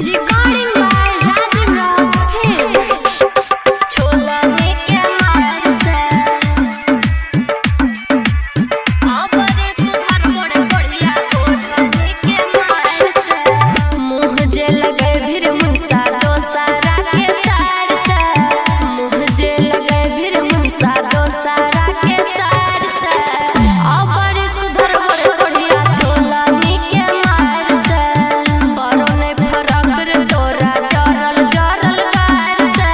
Recording by Rajeev. छोला के मार से अबरे सुधार मोड़ बढ़िया बोलने के मार से मुँह जे लगे भीर मुंसा दो सारा के सार से मुँह जे लगे भीर मुंसा दो सारा के सार से अबरे सुधार मोड़ बढ़िया छोला के मार से बरो ने फरक रे तोरा जरल जरल कार से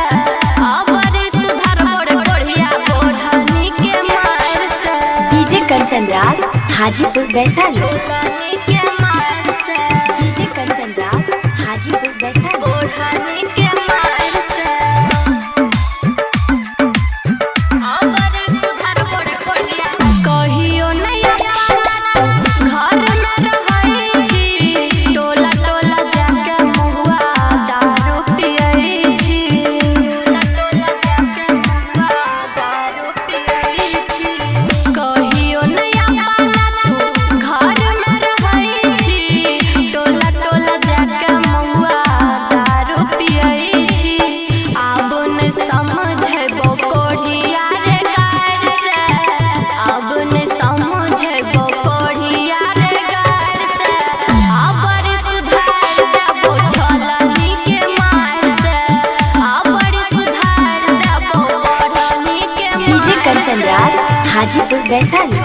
अबरे सुधार मोड़ बढ़िया बोलने के मार से डीजे कंचन राज हाजीपुर वैशाली। बोलने के मार से डीजे कंचन राज हाजीपुर वैशाली। बोलने के मार से अबरे सुधार मोड़ बढ़िया कहियो नया घर में रहई छी टोला टोला जाके मुहुआ दारू पियई छी टोला टोला जाके मुहुआ दारू पियई छी कहियो नया घर में रहई छी टोला टोला जाके मुहुआ दारू पियई छी आब न समझबो कोढ़िया रे गार से अब न समझबो कोढ़िया रे गार से अबरे सुधार देबो छलनी के मार से अबरे सुधार देबो बढ़नी के डीजे कंचन राज हाजीपुर वैशाली।